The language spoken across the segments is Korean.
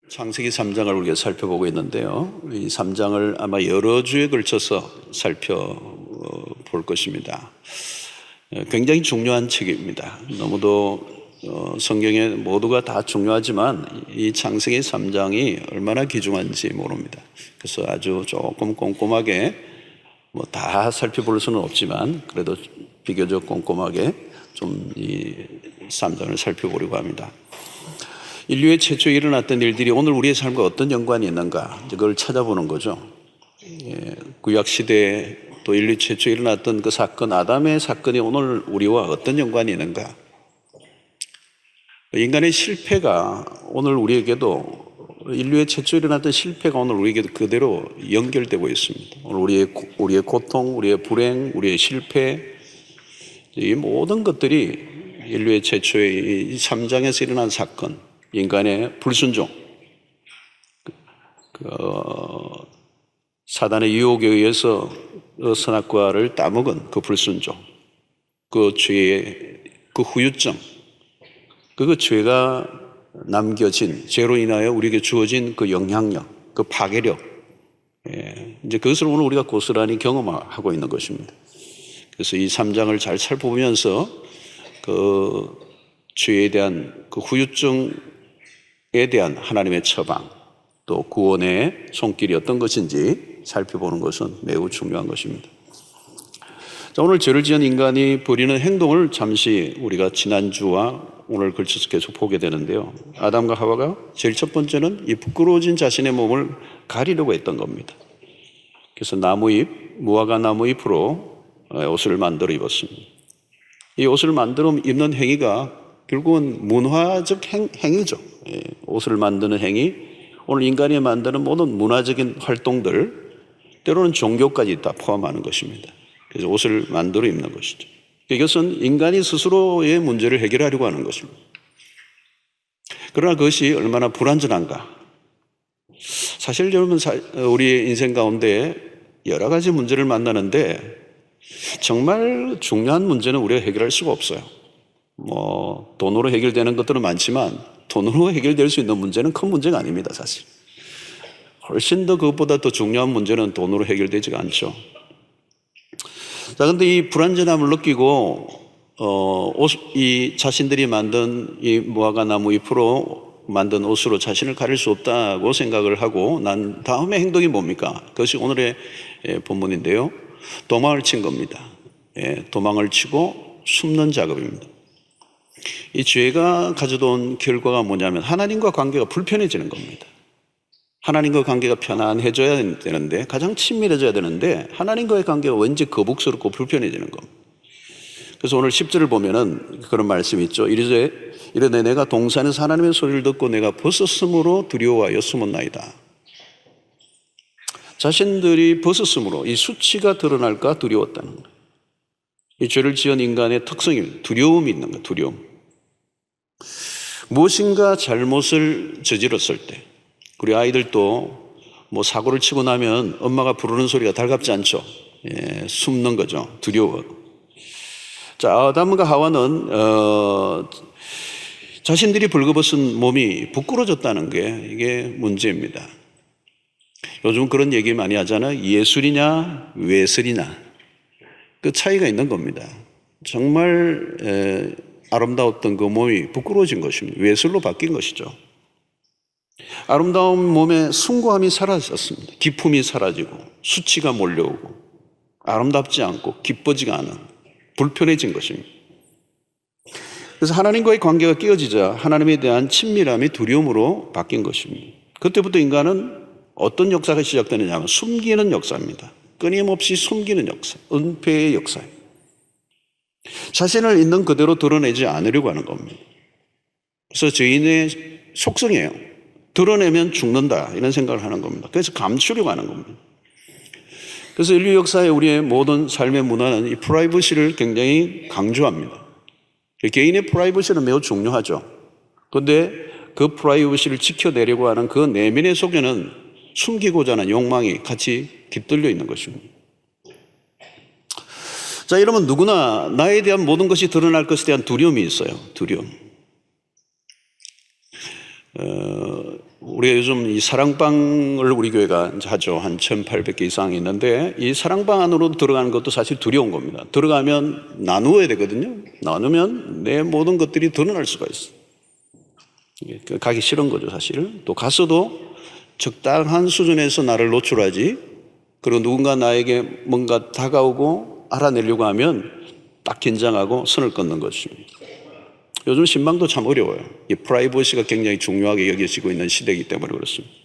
창세기 3장을 우리가 살펴보고 있는데요. 이 3장을 아마 여러 주에 걸쳐서 살펴볼 것입니다. 굉장히 중요한 책입니다. 너무도 성경에 모두가 다 중요하지만 이 창세기 3장이 얼마나 귀중한지 모릅니다. 그래서 아주 조금 꼼꼼하게 다 살펴볼 수는 없지만 그래도 비교적 꼼꼼하게 좀 이 3장을 살펴보려고 합니다. 인류의 최초에 일어났던 일들이 오늘 우리의 삶과 어떤 연관이 있는가, 그걸 찾아보는 거죠. 구약시대에 또 인류 최초에 일어났던 그 사건, 아담의 사건이 오늘 우리와 어떤 연관이 있는가. 인간의 실패가 오늘 우리에게도, 인류의 최초에 일어났던 실패가 오늘 우리에게도 그대로 연결되고 있습니다. 오늘 우리의 고통, 우리의 불행, 우리의 실패, 이 모든 것들이 인류의 최초의 이 3장에서 일어난 사건, 인간의 불순종, 사단의 유혹에 의해서 선악과를 따먹은 그 불순종, 그 죄의 그 후유증, 그 죄가 남겨진, 죄로 인하여 우리에게 주어진 그 영향력, 그 파괴력, 이제 그것을 오늘 우리가 고스란히 경험하고 있는 것입니다. 그래서 이 3장을 잘 살펴보면서 그 죄에 대한 그 후유증에 대한 하나님의 처방, 또 구원의 손길이 어떤 것인지 살펴보는 것은 매우 중요한 것입니다. 자, 오늘 죄를 지은 인간이 벌이는 행동을 잠시 우리가 지난주와 오늘 걸쳐서 계속 보게 되는데요. 아담과 하와가 제일 첫 번째는 이 부끄러워진 자신의 몸을 가리려고 했던 겁니다. 그래서 무화과 나무 잎으로 옷을 만들어 입었습니다. 이 옷을 만들어 입는 행위가 결국은 문화적 행위죠. 옷을 만드는 행위, 오늘 인간이 만드는 모든 문화적인 활동들, 때로는 종교까지 다 포함하는 것입니다. 그래서 옷을 만들어 입는 것이죠. 이것은 인간이 스스로의 문제를 해결하려고 하는 것입니다. 그러나 그것이 얼마나 불완전한가. 사실 여러분, 우리 인생 가운데 여러 가지 문제를 만나는데 정말 중요한 문제는 우리가 해결할 수가 없어요. 돈으로 해결되는 것들은 많지만 돈으로 해결될 수 있는 문제는 큰 문제가 아닙니다, 사실. 훨씬 더 그것보다 더 중요한 문제는 돈으로 해결되지가 않죠. 자, 근데 이 불완전함을 느끼고, 이 자신들이 만든 이 무화과 나무 잎으로 만든 옷으로 자신을 가릴 수 없다고 생각을 하고 난 다음에 행동이 뭡니까? 그것이 오늘의 본문인데요. 도망을 친 겁니다. 도망을 치고 숨는 작업입니다. 이 죄가 가져다 온 결과가 뭐냐면 하나님과 관계가 불편해지는 겁니다. 하나님과 관계가 편안해져야 되는데, 가장 친밀해져야 되는데 하나님과의 관계가 왠지 거북스럽고 불편해지는 겁니다. 그래서 오늘 10절을 보면은 그런 말씀이 있죠. 이르되 내가 동산에서 하나님의 소리를 듣고 내가 벗었으므로 두려워하여 숨었나이다. 자신들이 벗었으므로 이 수치가 드러날까 두려웠다는 거예요. 이 죄를 지은 인간의 특성입니다. 두려움이 있는 거예요. 두려움. 무엇인가 잘못을 저질렀을 때, 우리 아이들도 사고를 치고 나면 엄마가 부르는 소리가 달갑지 않죠. 숨는 거죠. 두려워. 자, 아담과 하와는 자신들이 벌거벗은 몸이 부끄러졌다는 게 이게 문제입니다. 요즘 그런 얘기 많이 하잖아요. 예술이냐 외설이냐, 그 차이가 있는 겁니다. 정말 아름다웠던 그 몸이 부끄러워진 것입니다. 외설로 바뀐 것이죠. 아름다운 몸의 숭고함이 사라졌습니다. 기품이 사라지고 수치가 몰려오고 아름답지 않고 기뻐지가 않은, 불편해진 것입니다. 그래서 하나님과의 관계가 깨어지자 하나님에 대한 친밀함이 두려움으로 바뀐 것입니다. 그때부터 인간은 어떤 역사가 시작되느냐 하면 숨기는 역사입니다. 끊임없이 숨기는 역사, 은폐의 역사입니다. 자신을 있는 그대로 드러내지 않으려고 하는 겁니다. 그래서 죄인의 속성이에요. 드러내면 죽는다, 이런 생각을 하는 겁니다. 그래서 감추려고 하는 겁니다. 그래서 인류 역사의 우리의 모든 삶의 문화는 이 프라이버시를 굉장히 강조합니다. 개인의 프라이버시는 매우 중요하죠. 그런데 그 프라이버시를 지켜내려고 하는 그 내면의 속에는 숨기고자 하는 욕망이 같이 깃들려 있는 것입니다. 자, 이러면 누구나 나에 대한 모든 것이 드러날 것에 대한 두려움이 있어요. 두려움. 우리가 요즘 이 사랑방을 우리 교회가 이제 하죠. 한 1,800개 이상 있는데 이 사랑방 안으로 들어가는 것도 사실 두려운 겁니다. 들어가면 나누어야 되거든요. 나누면 내 모든 것들이 드러날 수가 있어요. 가기 싫은 거죠, 사실. 또 가서도 적당한 수준에서 나를 노출하지, 그리고 누군가 나에게 뭔가 다가오고 알아내려고 하면 딱 긴장하고 선을 끊는 것입니다. 요즘 신방도 참 어려워요. 이 프라이버시가 굉장히 중요하게 여겨지고 있는 시대이기 때문에 그렇습니다.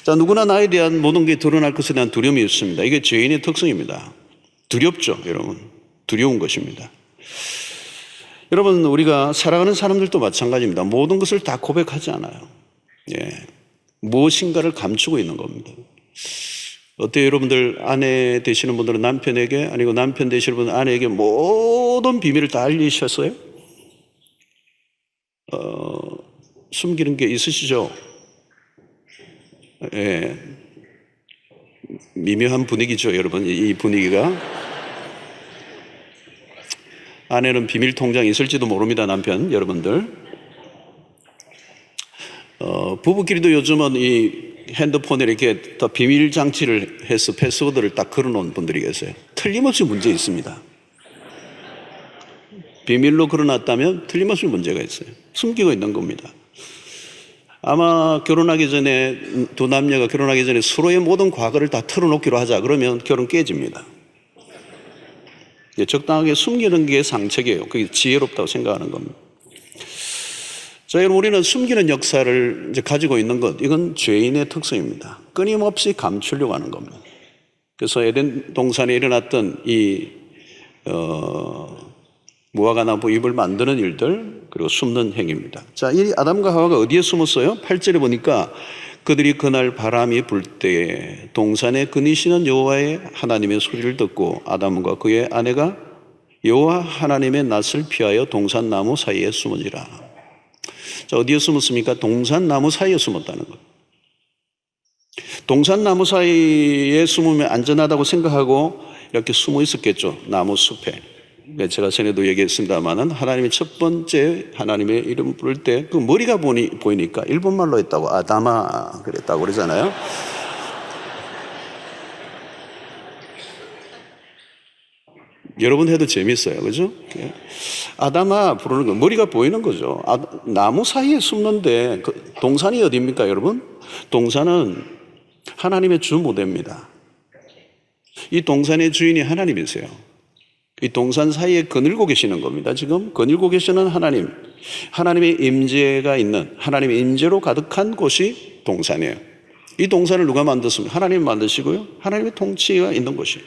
자, 누구나 나에 대한 모든 게 드러날 것에 대한 두려움이 있습니다. 이게 죄인의 특성입니다. 두렵죠, 여러분. 두려운 것입니다. 여러분, 우리가 살아가는 사람들도 마찬가지입니다. 모든 것을 다 고백하지 않아요. 예. 무엇인가를 감추고 있는 겁니다. 어때요, 여러분들? 아내 되시는 분들은 남편에게, 아니고 남편 되시는 분은 아내에게 모든 비밀을 다 알리셨어요? 숨기는 게 있으시죠? 예. 미묘한 분위기죠, 여러분. 이 분위기가. 아내는 비밀 통장이 있을지도 모릅니다, 남편, 여러분들. 부부끼리도 요즘은 이 핸드폰에 이렇게 다 비밀 장치를 해서 패스워드를 딱 걸어놓은 분들이 계세요. 틀림없이 문제 있습니다. 비밀로 걸어놨다면 틀림없이 문제가 있어요. 숨기고 있는 겁니다. 아마 결혼하기 전에, 두 남녀가 결혼하기 전에 서로의 모든 과거를 다 털어놓기로 하자 그러면 결혼 깨집니다. 적당하게 숨기는 게 상책이에요. 그게 지혜롭다고 생각하는 겁니다. 자, 여러분, 우리는 숨기는 역사를 이제 가지고 있는 것, 이건 죄인의 특성입니다. 끊임없이 감추려고 하는 겁니다. 그래서 에덴 동산에 일어났던 이 무화과나무 잎을 만드는 일들, 그리고 숨는 행위입니다. 자, 이 아담과 하와가 어디에 숨었어요? 8절에 보니까 그들이 그날 바람이 불 때에 동산에 거니시는 여호와의 하나님의 소리를 듣고 아담과 그의 아내가 여호와 하나님의 낯을 피하여 동산나무 사이에 숨으니라. 자, 어디에 숨었습니까? 동산나무 사이에 숨었다는 것. 동산나무 사이에 숨으면 안전하다고 생각하고 이렇게 숨어 있었겠죠. 나무 숲에. 제가 전에도 얘기했습니다마는 하나님이 첫 번째 하나님의 이름 부를 때 그 머리가 보이니까 일본말로 했다고 아다마 그랬다고 그러잖아요. 여러분 해도 재밌어요. 그죠? 아다마 부르는 거 머리가 보이는 거죠. 나무 사이에 숨는데 동산이 어디입니까, 여러분? 동산은 하나님의 주 무대입니다. 이 동산의 주인이 하나님이세요. 이 동산 사이에 거닐고 계시는 겁니다. 지금 거닐고 계시는 하나님, 하나님의 임재가 있는, 하나님의 임재로 가득한 곳이 동산이에요. 이 동산을 누가 만들었습니까? 하나님이 만드시고요, 하나님의 통치가 있는 곳이에요.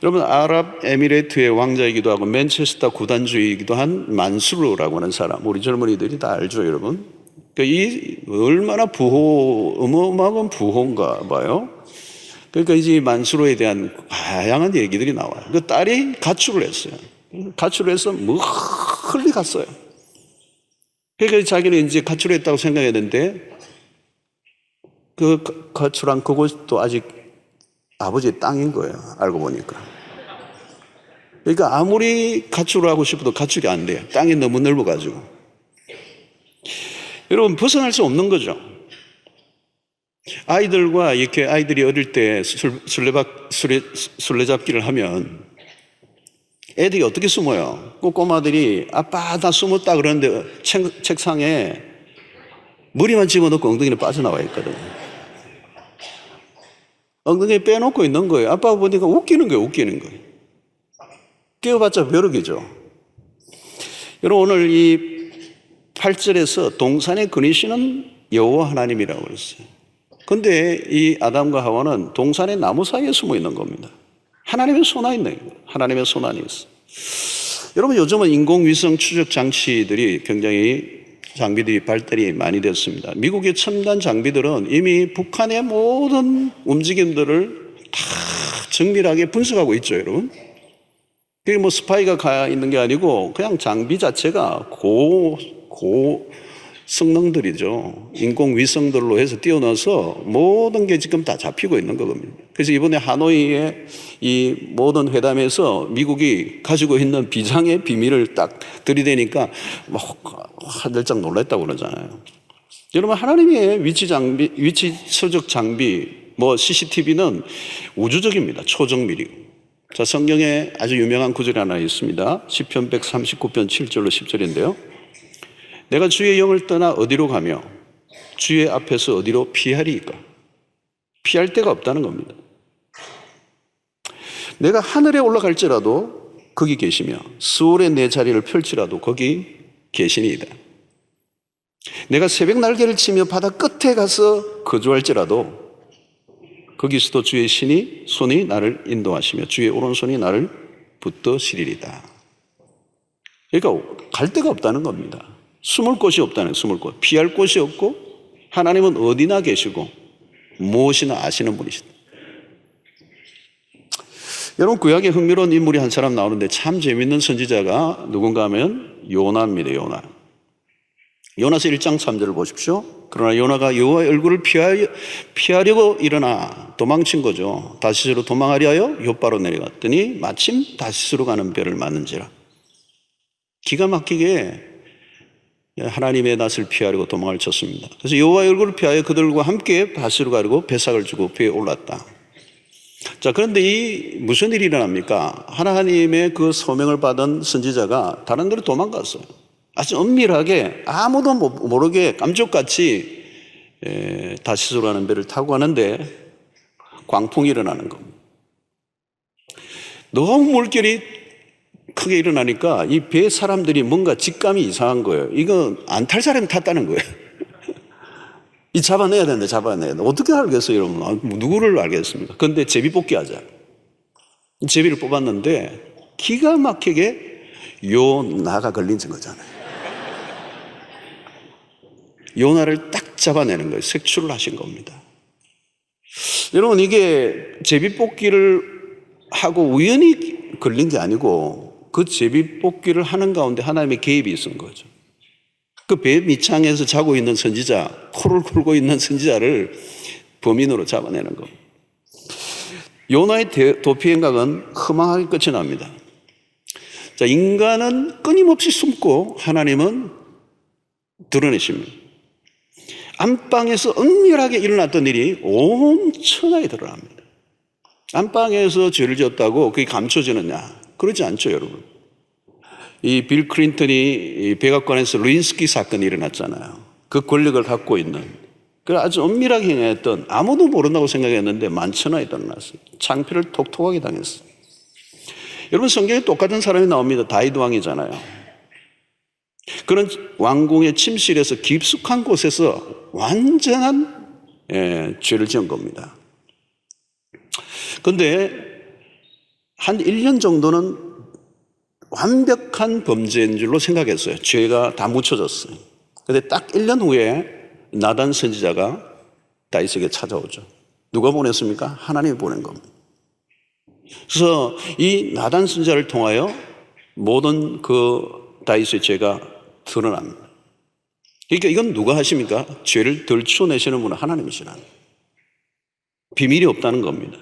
여러분, 아랍에미레이트의 왕자이기도 하고 맨체스터 구단주이기도 한 만수르라고 하는 사람, 우리 젊은이들이 다 알죠, 여러분? 그러니까 이 얼마나 어마어마한 부호인가 봐요. 그러니까 이제 만수르에 대한 다양한 얘기들이 나와요. 그 딸이 가출을 했어요. 가출을 해서 멀리 갔어요. 그러니까 자기는 이제 가출했다고 생각했는데 그 가출한 그곳도 아직 아버지의 땅인 거예요. 알고 보니까. 그러니까 아무리 가출을 하고 싶어도 가출이 안 돼요. 땅이 너무 넓어가지고. 여러분, 벗어날 수 없는 거죠. 아이들과 이렇게 아이들이 어릴 때 술래잡기를 하면 애들이 어떻게 숨어요? 꼬마들이 아빠 나 숨었다 그러는데 책상에 머리만 집어넣고 엉덩이는 빠져나와 있거든요. 엉덩이에 빼놓고 있는 거예요. 아빠 보니까 웃기는 거예요. 깨워봤자 벼룩이죠. 여러분, 오늘 이 8절에서 동산에 거니시는 여호와 하나님이라고 그랬어요. 근데 이 아담과 하와는 동산의 나무 사이에 숨어 있는 겁니다. 하나님의 손안이 있는 거예요. 하나님의 손안이 있어요. 여러분, 요즘은 인공위성 추적 장치들이 굉장히 장비들이 발달이 많이 됐습니다. 미국의 첨단 장비들은 이미 북한의 모든 움직임들을 다 정밀하게 분석하고 있죠, 여러분. 그게 뭐 스파이가 가 있는 게 아니고 그냥 장비 자체가 성능들이죠. 인공위성들로 해서 띄워놔서 모든 게 지금 다 잡히고 있는 겁니다. 그래서 이번에 하노이의 이 모든 회담에서 미국이 가지고 있는 비장의 비밀을 딱 들이대니까 막 한들짝 놀랐다고 그러잖아요. 여러분, 하나님의 위치 서적 장비, CCTV는 우주적입니다. 초정밀이고. 자, 성경에 아주 유명한 구절이 하나 있습니다. 시편 139편 7절로 10절인데요. 내가 주의 영을 떠나 어디로 가며 주의 앞에서 어디로 피하리이까? 피할 데가 없다는 겁니다. 내가 하늘에 올라갈지라도 거기 계시며 수월에 내 자리를 펼치라도 거기 계시니이다. 내가 새벽 날개를 치며 바다 끝에 가서 거주할지라도 거기서도 주의 손이 나를 인도하시며 주의 오른손이 나를 붙드시리이다. 그러니까 갈 데가 없다는 겁니다. 숨을 곳이 없다는 거예요. 숨을 곳. 피할 곳이 없고 하나님은 어디나 계시고 무엇이나 아시는 분이시다. 여러분, 구약에 흥미로운 인물이 한 사람 나오는데 참 재밌는 선지자가 누군가 하면 요나입니다. 요나서 1장 3절을 보십시오. 그러나 요나가 여호와의 얼굴을 피하려고 일어나 도망친 거죠. 다시스로 도망하려 하여 욥바로 내려갔더니 마침 다시스로 가는 배를 맞는지라. 기가 막히게 하나님의 낯을 피하려고 도망을 쳤습니다. 그래서 여호와의 얼굴을 피하여 그들과 함께 다시스로 가려고 배삭을 주고 배에 올랐다. 자, 그런데 무슨 일이 일어납니까? 하나님의 그 소명을 받은 선지자가 다른 데로 도망갔어요. 아주 은밀하게 아무도 모르게 깜짝같이 다시스로 가는 배를 타고 가는데 광풍이 일어나는 겁니다. 너무 물결이 크게 일어나니까 이 배 사람들이 뭔가 직감이 이상한 거예요. 이거 안 탈 사람이 탔다는 거예요. 이 잡아내야 된다. 어떻게 알겠어요, 여러분? 누구를 알겠습니까? 그런데 제비뽑기 하자. 제비를 뽑았는데 기가 막히게 요나가 걸린 거잖아요. 요나를 딱 잡아내는 거예요. 색출을 하신 겁니다. 여러분, 이게 제비뽑기를 하고 우연히 걸린 게 아니고 그 제비뽑기를 하는 가운데 하나님의 개입이 있은 거죠. 그 배 밑창에서 자고 있는 선지자, 코를 골고 있는 선지자를 범인으로 잡아내는 겁니다. 요나의 도피 행각은 허망하게 끝이 납니다. 자, 인간은 끊임없이 숨고 하나님은 드러내십니다. 안방에서 은밀하게 일어났던 일이 온 천하에 드러납니다. 안방에서 죄를 지었다고 그게 감춰지느냐? 그러지 않죠, 여러분. 이 빌 클린턴이 백악관에서 루인스키 사건이 일어났잖아요. 그 권력을 갖고 있는, 그 아주 은밀하게 행했던, 아무도 모른다고 생각했는데 만천하에 드러났어요. 창피를 톡톡하게 당했어요. 여러분, 성경에 똑같은 사람이 나옵니다. 다윗 왕이잖아요. 그런 왕궁의 침실에서 깊숙한 곳에서 완전한 죄를 지은 겁니다. 그런데 한 1년 정도는 완벽한 범죄인 줄로 생각했어요. 죄가 다 묻혀졌어요. 그런데 딱 1년 후에 나단 선지자가 다윗에게 찾아오죠. 누가 보냈습니까? 하나님이 보낸 겁니다. 그래서 이 나단 선지자를 통하여 모든 그 다윗의 죄가 드러납니다. 그러니까 이건 누가 하십니까? 죄를 덜쳐내시는 분은 하나님이시라는, 비밀이 없다는 겁니다.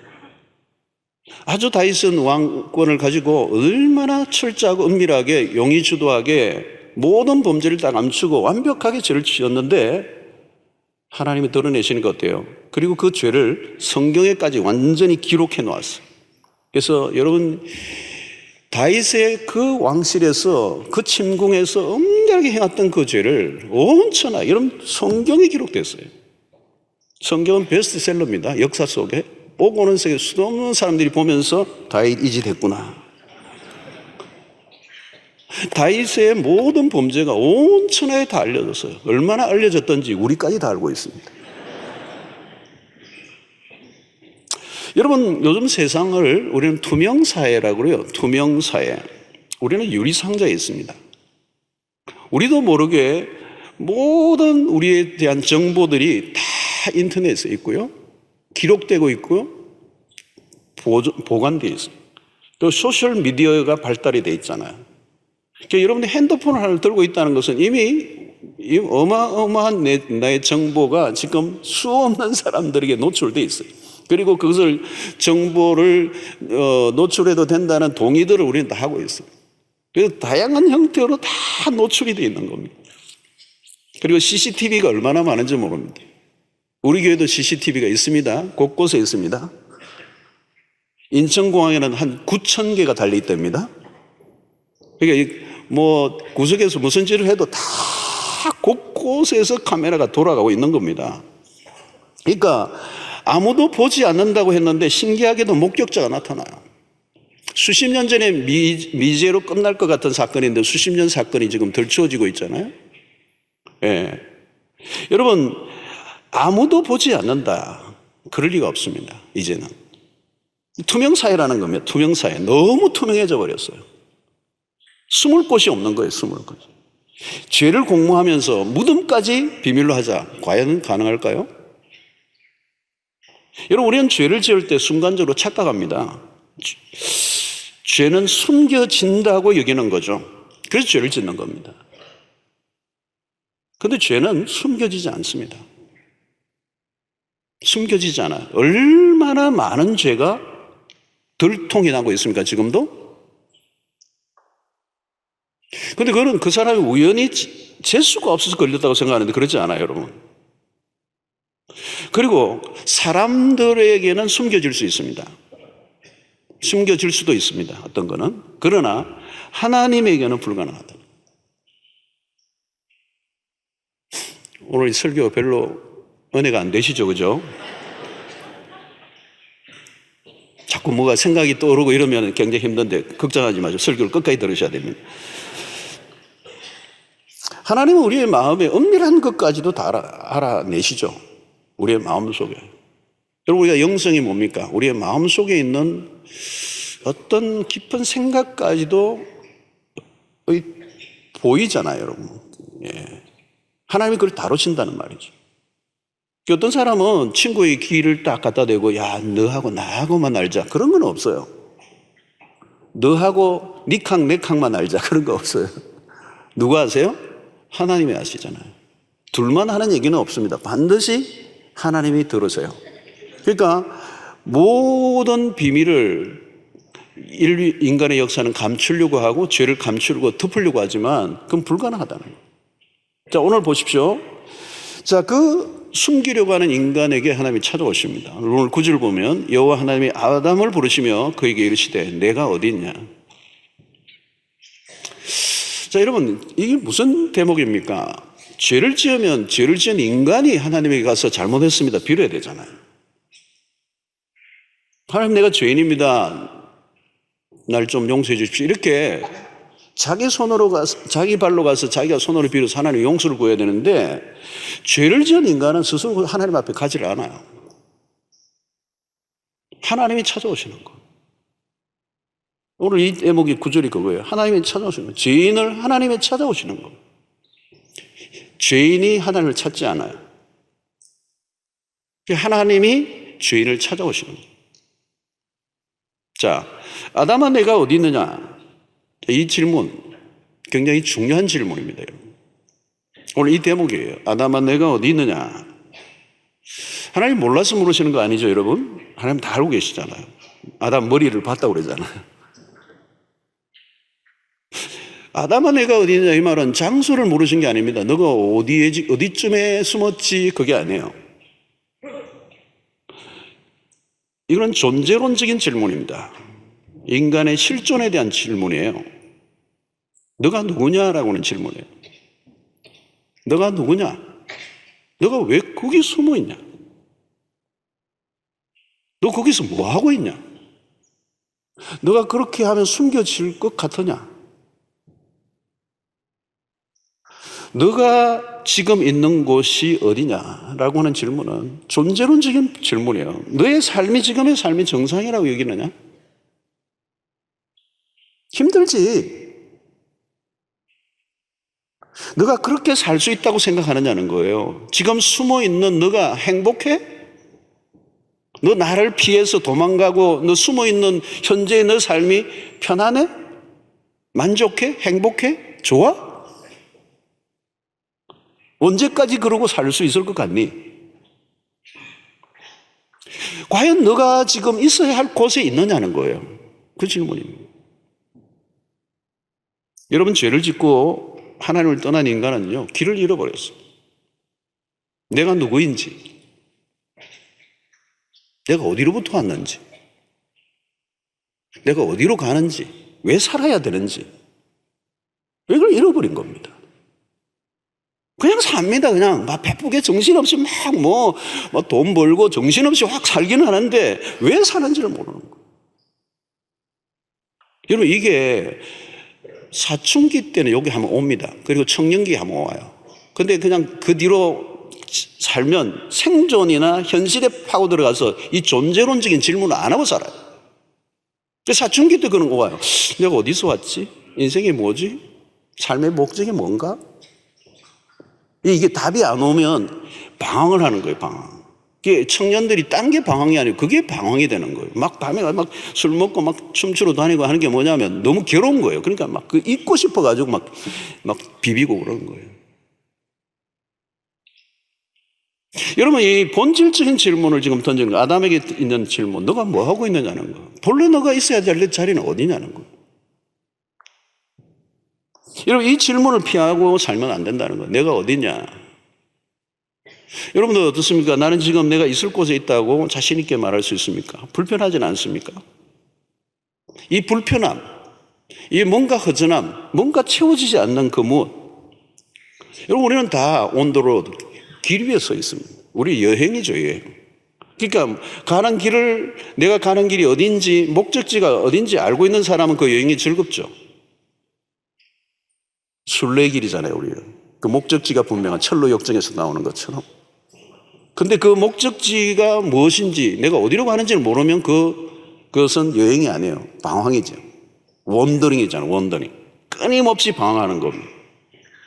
아주 다윗은 왕권을 가지고 얼마나 철저하고 은밀하게 용의주도하게 모든 범죄를 다 감추고 완벽하게 죄를 지었는데 하나님이 드러내시는 것 어때요? 그리고 그 죄를 성경에까지 완전히 기록해 놓았어요. 그래서 여러분, 다윗의 그 왕실에서, 그 침궁에서 은밀하게 행했던 그 죄를 온 천하, 여러분, 성경에 기록됐어요. 성경은 베스트셀러입니다. 역사 속에. 보고 오는 세계 수없는 사람들이 보면서 다윗 이지 됐구나. 다윗의 모든 범죄가 온 천하에 다 알려졌어요. 얼마나 알려졌던지 우리까지 다 알고 있습니다. 여러분, 요즘 세상을 우리는 투명사회라고 그래요. 투명사회. 우리는 유리상자에 있습니다. 우리도 모르게 모든 우리에 대한 정보들이 다 인터넷에 있고요. 기록되고 있고요. 보관되어 있어요. 또 소셜미디어가 발달이 되어 있잖아요. 그러니까 여러분이 핸드폰을 하나 들고 있다는 것은 이미 어마어마한 나의 정보가 지금 수없는 사람들에게 노출되어 있어요. 그리고 그것을 정보를 노출해도 된다는 동의들을 우리는 다 하고 있어요. 그래서 다양한 형태로 다 노출이 되어 있는 겁니다. 그리고 CCTV가 얼마나 많은지 모릅니다. 우리 교회도 CCTV가 있습니다. 곳곳에 있습니다. 인천공항에는 한 9천 개가 달려있답니다. 그러니까 뭐 구석에서 무슨 짓을 해도 다 곳곳에서 카메라가 돌아가고 있는 겁니다. 그러니까 아무도 보지 않는다고 했는데 신기하게도 목격자가 나타나요. 수십 년 전에 미제로 끝날 것 같은 사건인데 수십 년 사건이 지금 덜추어지고 있잖아요. 예. 여러분, 아무도 보지 않는다. 그럴 리가 없습니다. 이제는. 투명사회라는 겁니다. 투명사회. 너무 투명해져 버렸어요. 숨을 곳이 없는 거예요. 숨을 곳. 죄를 공모하면서 무덤까지 비밀로 하자. 과연 가능할까요? 여러분, 우리는 죄를 지을 때 순간적으로 착각합니다. 죄는 숨겨진다고 여기는 거죠. 그래서 죄를 짓는 겁니다. 그런데 죄는 숨겨지지 않습니다. 숨겨지지 않아요. 얼마나 많은 죄가 들통이 나고 있습니까, 지금도? 그런데 그거는 그 사람이 우연히 재수가 없어서 걸렸다고 생각하는데 그렇지 않아요, 여러분. 그리고 사람들에게는 숨겨질 수 있습니다. 숨겨질 수도 있습니다. 어떤 거는. 그러나 하나님에게는 불가능하다. 오늘 이 설교 별로 은혜가 안 되시죠, 그죠? 자꾸 뭐가 생각이 떠오르고 이러면 굉장히 힘든데 걱정하지 마시고 설교를 끝까지 들으셔야 됩니다. 하나님은 우리의 마음의 은밀한 것까지도 다 알아내시죠. 우리의 마음 속에. 여러분, 우리가 영성이 뭡니까? 우리의 마음 속에 있는 어떤 깊은 생각까지도 보이잖아요, 여러분. 예. 하나님이 그걸 다루신다는 말이죠. 어떤 사람은 친구의 길을 딱 갖다 대고, 야, 너하고 나하고만 알자. 그런 건 없어요. 너하고 니캉 내캉만 알자. 그런 거 없어요. 누가 아세요? 하나님이 아시잖아요. 둘만 하는 얘기는 없습니다. 반드시 하나님이 들으세요. 그러니까 모든 비밀을 인간의 역사는 감추려고 하고 죄를 감추려고 덮으려고 하지만 그건 불가능하다는 거예요. 자, 오늘 보십시오. 자, 그 숨기려고 하는 인간에게 하나님이 찾아오십니다. 오늘 9절 보면 여호와 하나님이 아담을 부르시며 그에게 이르시되 내가 어디 있냐. 자, 여러분, 이게 무슨 대목입니까? 죄를 지으면 죄를 지은 인간이 하나님에게 가서 잘못했습니다 빌어야 되잖아요. 하나님, 내가 죄인입니다. 날 좀 용서해 주십시오. 이렇게 자기 손으로 가서, 자기 발로 가서 자기가 손으로 빌어서 하나님 용서를 구해야 되는데 죄를 지은 인간은 스스로 하나님 앞에 가지를 않아요. 하나님이 찾아오시는 거. 오늘 이 대목이 9절이 그거예요. 하나님이 찾아오시는 거. 죄인을 하나님이 찾아오시는 거. 죄인이 하나님을 찾지 않아요. 하나님이 죄인을 찾아오시는 거예요. 자, 아담아 내가 어디 있느냐? 이 질문 굉장히 중요한 질문입니다. 오늘 이 대목이에요. 아담아 내가 어디 있느냐? 하나님 몰라서 물으시는 거 아니죠, 여러분? 하나님 다 알고 계시잖아요. 아담 머리를 봤다고 그러잖아요. 아담아 내가 어디 있느냐 이 말은 장소를 물으신 게 아닙니다. 너가 어디쯤에 숨었지 그게 아니에요. 이건 존재론적인 질문입니다. 인간의 실존에 대한 질문이에요. 너가 누구냐라고 하는 질문이에요. 너가 누구냐? 너가 왜 거기 숨어 있냐? 너 거기서 뭐 하고 있냐? 너가 그렇게 하면 숨겨질 것 같으냐? 너가 지금 있는 곳이 어디냐라고 하는 질문은 존재론적인 질문이에요. 너의 삶이 지금의 삶이 정상이라고 여기느냐? 힘들지. 너가 그렇게 살 수 있다고 생각하느냐는 거예요. 지금 숨어 있는 너가 행복해? 너 나를 피해서 도망가고 너 숨어 있는 현재의 너 삶이 편안해? 만족해? 행복해? 좋아? 언제까지 그러고 살 수 있을 것 같니? 과연 너가 지금 있어야 할 곳에 있느냐는 거예요. 그 질문입니다. 여러분, 죄를 짓고 하나님을 떠난 인간은요, 길을 잃어버렸어요. 내가 누구인지, 내가 어디로부터 왔는지, 내가 어디로 가는지, 왜 살아야 되는지, 이걸 잃어버린 겁니다. 그냥 삽니다. 그냥 막 바쁘게 정신없이 돈 벌고 정신없이 확 살기는 하는데 왜 사는지를 모르는 거예요. 여러분, 이게 사춘기 때는 여기 한번 옵니다. 그리고 청년기 한번 와요. 근데 그냥 그 뒤로 살면 생존이나 현실에 파고 들어가서 이 존재론적인 질문을 안 하고 살아요. 사춘기 때 그런 거 와요. 내가 어디서 왔지? 인생이 뭐지? 삶의 목적이 뭔가? 이게 답이 안 오면 방황을 하는 거예요, 방황. 그게 청년들이 딴 게 방황이 아니고 그게 방황이 되는 거예요. 막 밤에 막 술 먹고 막 춤추러 다니고 하는 게 뭐냐면 너무 괴로운 거예요. 그러니까 막 그 잊고 싶어가지고 막 비비고 그러는 거예요. 여러분, 이 본질적인 질문을 지금 던지는 거예요. 아담에게 있는 질문. 너가 뭐 하고 있느냐는 거. 본래 너가 있어야 될 자리는 어디냐는 거. 여러분, 이 질문을 피하고 살면 안 된다는 거예요. 내가 어디냐. 여러분들 어떻습니까? 나는 지금 내가 있을 곳에 있다고 자신 있게 말할 수 있습니까? 불편하진 않습니까? 이 불편함, 이 뭔가 허전함, 뭔가 채워지지 않는 그 무엇. 여러분, 우리는 다 온도로 길 위에 서 있습니다. 우리 여행이죠, 여행. 그러니까 내가 가는 길이 어딘지, 목적지가 어딘지 알고 있는 사람은 그 여행이 즐겁죠. 순례길이잖아요, 우리는. 그 목적지가 분명한 철로 역정에서 나오는 것처럼. 근데 그 목적지가 무엇인지, 내가 어디로 가는지를 모르면 그것은 여행이 아니에요. 방황이죠. 원더링이잖아요, 원더링. 끊임없이 방황하는 겁니다.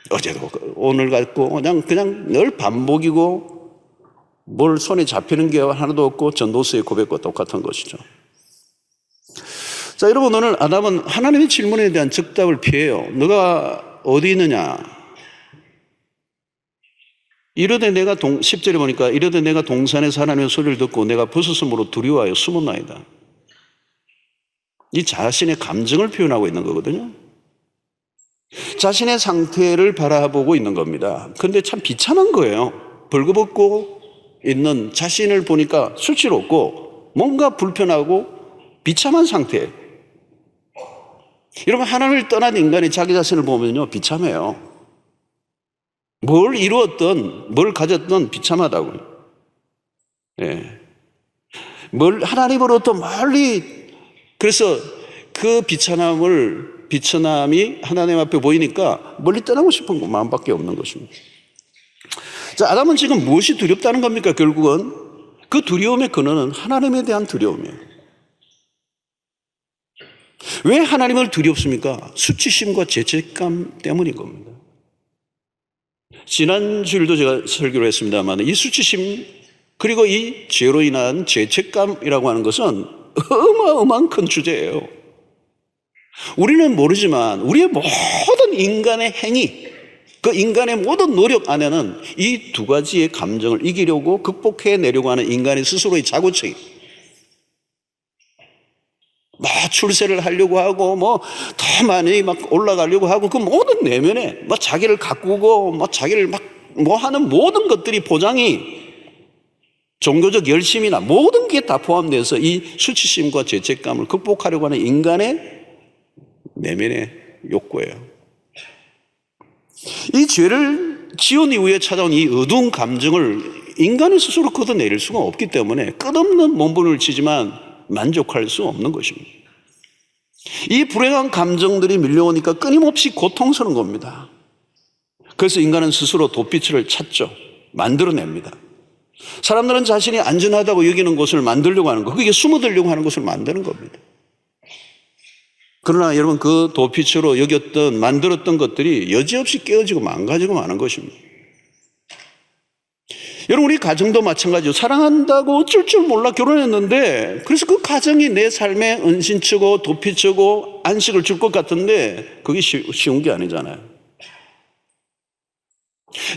어제도 오늘 같고 그냥 늘 반복이고 뭘 손에 잡히는 게 하나도 없고 전도서의 고백과 똑같은 것이죠. 자, 여러분, 오늘 아담은 하나님의 질문에 대한 즉답을 피해요. 너가 어디 있느냐? 이르되 내가 10절에 보니까 이르되 내가 동산에서 하나님의 소리를 듣고 내가 버섯음으로 두려워하여 숨었나이다. 이 자신의 감정을 표현하고 있는 거거든요. 자신의 상태를 바라보고 있는 겁니다. 그런데 참 비참한 거예요. 벌거벗고 있는 자신을 보니까 수치롭고 뭔가 불편하고 비참한 상태. 여러분, 하나님을 떠난 인간이 자기 자신을 보면요, 비참해요. 뭘 이루었든 뭘 가졌든 비참하다고요. 예. 하나님으로부터 멀리, 그래서 그 비천함이 하나님 앞에 보이니까 멀리 떠나고 싶은 마음밖에 없는 것입니다. 자, 아담은 지금 무엇이 두렵다는 겁니까? 결국은 그 두려움의 근원은 하나님에 대한 두려움이에요. 왜 하나님을 두렵습니까? 수치심과 죄책감 때문인 겁니다. 지난주일도 제가 설교를 했습니다만 이 수치심 그리고 이 죄로 인한 죄책감이라고 하는 것은 어마어마한 큰 주제예요. 우리는 모르지만 우리의 모든 인간의 행위, 그 인간의 모든 노력 안에는 이 두 가지의 감정을 이기려고 극복해내려고 하는 인간의 스스로의 자구책이, 출세를 하려고 하고 더 많이 올라가려고 하고 그 모든 내면에 자기를 가꾸고 자기를 하는 모든 것들이 포장이 종교적 열심이나 모든 게 다 포함돼서 이 수치심과 죄책감을 극복하려고 하는 인간의 내면의 욕구예요. 이 죄를 지은 이후에 찾아온 이 어두운 감정을 인간이 스스로 걷어내릴 수가 없기 때문에 끝없는 몸부림을 치지만 만족할 수 없는 것입니다. 이 불행한 감정들이 밀려오니까 끊임없이 고통스러운 겁니다. 그래서 인간은 스스로 도피처를 찾죠. 만들어냅니다. 사람들은 자신이 안전하다고 여기는 곳을 만들려고 하는 거, 그게 숨어들려고 하는 곳을 만드는 겁니다. 그러나 여러분, 그 도피처로 만들었던 것들이 여지없이 깨어지고 망가지고 마는 것입니다. 여러분, 우리 가정도 마찬가지죠. 사랑한다고 어쩔 줄 몰라 결혼했는데 그래서 그 가정이 내 삶의 은신처고 도피처고 안식을 줄 것 같은데 그게 쉬운 게 아니잖아요.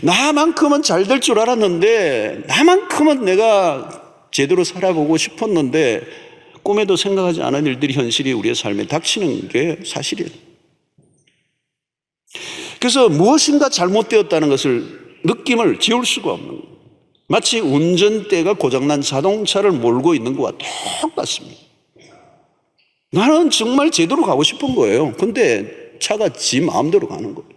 나만큼은 잘 될 줄 알았는데, 나만큼은 내가 제대로 살아보고 싶었는데 꿈에도 생각하지 않은 일들이 현실이 우리의 삶에 닥치는 게 사실이에요. 그래서 무엇인가 잘못되었다는 것을 느낌을 지울 수가 없는 거예요. 마치 운전대가 고장난 자동차를 몰고 있는 것과 똑같습니다. 나는 정말 제대로 가고 싶은 거예요. 근데 차가 지 마음대로 가는 거예요.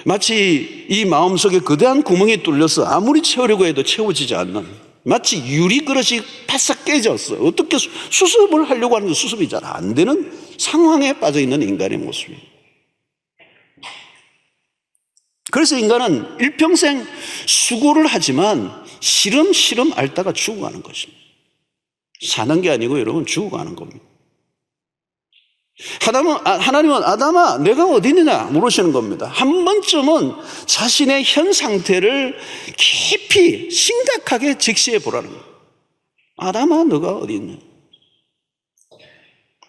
마치 이 마음속에 거대한 구멍이 뚫려서 아무리 채우려고 해도 채워지지 않는, 마치 유리 그릇이 바싹 깨졌어요. 어떻게 수습을 하려고 하는데 수습이 잘 안 되는 상황에 빠져 있는 인간의 모습이에요. 그래서 인간은 일평생 수고를 하지만 시름 앓다가 죽어가는 것입니다. 사는 게 아니고 여러분 죽어가는 겁니다. 하나님은 아담아 내가 어디 있느냐 물으시는 겁니다. 한 번쯤은 자신의 현 상태를 깊이 심각하게 직시해 보라는 거예요. 아담아 너가 어디 있느냐.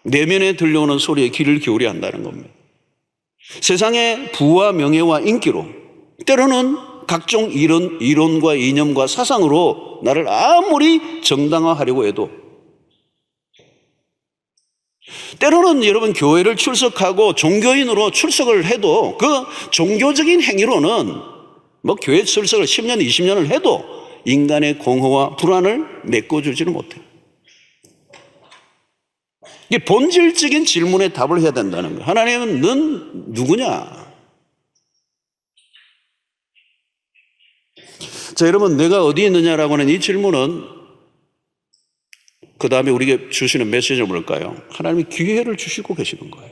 내면에 들려오는 소리에 귀를 기울여야 한다는 겁니다. 세상의 부와 명예와 인기로, 때로는 각종 이론과 이념과 사상으로 나를 아무리 정당화하려고 해도, 때로는 여러분 교회를 출석하고 종교인으로 출석을 해도 그 종교적인 행위로는 뭐 교회 출석을 10년 20년을 해도 인간의 공허와 불안을 메꿔주지는 못해요. 이게 본질적인 질문에 답을 해야 된다는 거예요. 하나님은 넌 누구냐? 자, 여러분 내가 어디 있느냐라고 하는 이 질문은 그 다음에 우리에게 주시는 메시지는 뭘까요? 하나님이 기회를 주시고 계시는 거예요.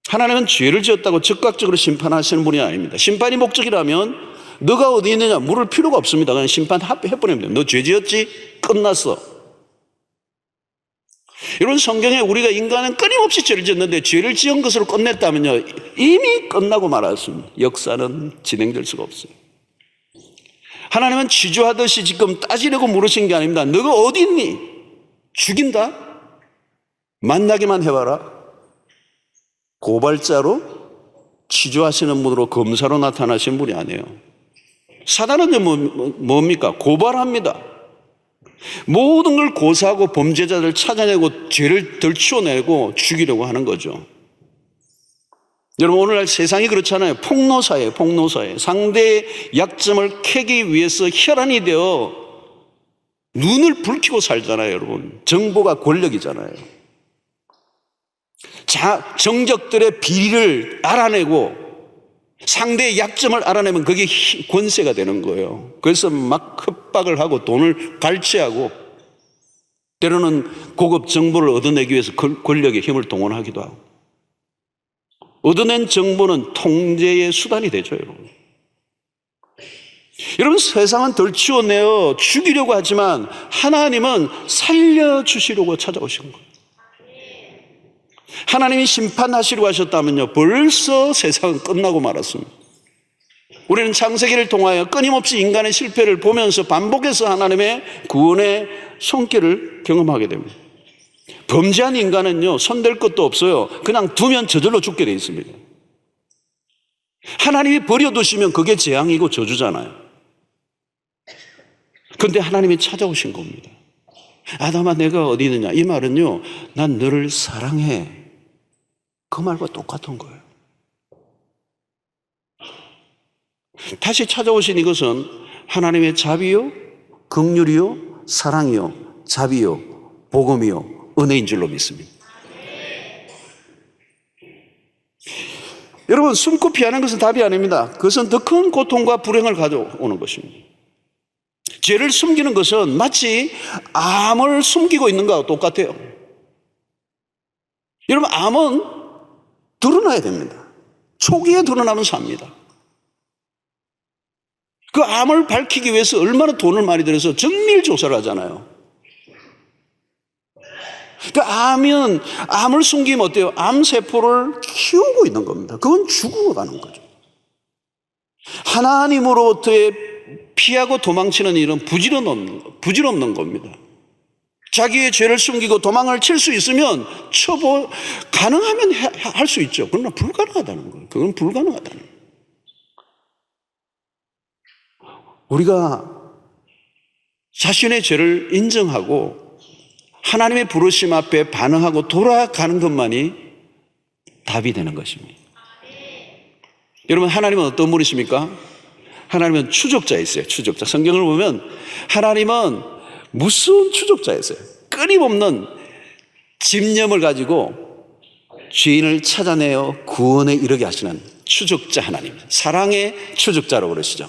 하나님은 죄를 지었다고 즉각적으로 심판하시는 분이 아닙니다. 심판이 목적이라면 너가 어디 있느냐 물을 필요가 없습니다. 그냥 심판해버리면 돼요. 너 죄 지었지? 끝났어. 여러분 성경에 우리가 인간은 끊임없이 죄를 지었는데 죄를 지은 것으로 끝냈다면요 이미 끝나고 말았습니다. 역사는 진행될 수가 없어요. 하나님은 취조하듯이 지금 따지려고 물으신 게 아닙니다. 너가 어디 있니? 죽인다? 만나기만 해봐라. 고발자로 취조하시는 분으로 검사로 나타나신 분이 아니에요. 사단은 뭡니까? 고발합니다. 모든 걸 고사하고 범죄자들을 찾아내고 죄를 덜치워내고 죽이려고 하는 거죠. 여러분 오늘날 세상이 그렇잖아요. 폭로사예요. 폭로사예요. 상대의 약점을 캐기 위해서 혈안이 되어 눈을 붉히고 살잖아요. 여러분 정보가 권력이잖아요. 정적들의 비리를 알아내고 상대의 약점을 알아내면 그게 권세가 되는 거예요. 그래서 막 협박을 하고 돈을 갈취하고 때로는 고급 정보를 얻어내기 위해서 권력의 힘을 동원하기도 하고, 얻어낸 정보는 통제의 수단이 되죠. 여러분 세상은 덜치워내어 죽이려고 하지만 하나님은 살려주시려고 찾아오신 거예요. 하나님이 심판하시려고 하셨다면요 벌써 세상은 끝나고 말았습니다. 우리는 창세기를 통하여 끊임없이 인간의 실패를 보면서 반복해서 하나님의 구원의 손길을 경험하게 됩니다. 범죄한 인간은요 손댈 것도 없어요. 그냥 두면 저절로 죽게 돼 있습니다. 하나님이 버려두시면 그게 재앙이고 저주잖아요. 그런데 하나님이 찾아오신 겁니다. 아담아 내가 어디 있느냐. 이 말은요 난 너를 사랑해, 그 말과 똑같은 거예요. 다시 찾아오신 이것은 하나님의 자비요, 긍휼이요, 사랑이요, 자비요, 복음이요, 은혜인 줄로 믿습니다. 여러분 숨고 피하는 것은 답이 아닙니다. 그것은 더 큰 고통과 불행을 가져오는 것입니다. 죄를 숨기는 것은 마치 암을 숨기고 있는 것과 똑같아요. 여러분 암은 드러나야 됩니다. 초기에 드러나면 삽니다. 그 암을 밝히기 위해서 얼마나 돈을 많이 들여서 정밀 조사를 하잖아요. 그 암을 숨기면 어때요? 암세포를 키우고 있는 겁니다. 그건 죽어가는 거죠. 하나님으로부터의 피하고 도망치는 일은 부질없는 겁니다. 자기의 죄를 숨기고 도망을 칠 수 있으면 가능하면 할 수 있죠. 그러나 불가능하다는 거예요. 그건 불가능하다는 거예요. 우리가 자신의 죄를 인정하고 하나님의 부르심 앞에 반응하고 돌아가는 것만이 답이 되는 것입니다. 여러분 하나님은 어떤 분이십니까? 하나님은 추적자였어요. 추적자. 성경을 보면 하나님은 무서운 추적자였어요. 끊임없는 집념을 가지고 죄인을 찾아내어 구원에 이르게 하시는 추적자 하나님. 사랑의 추적자라고 그러시죠.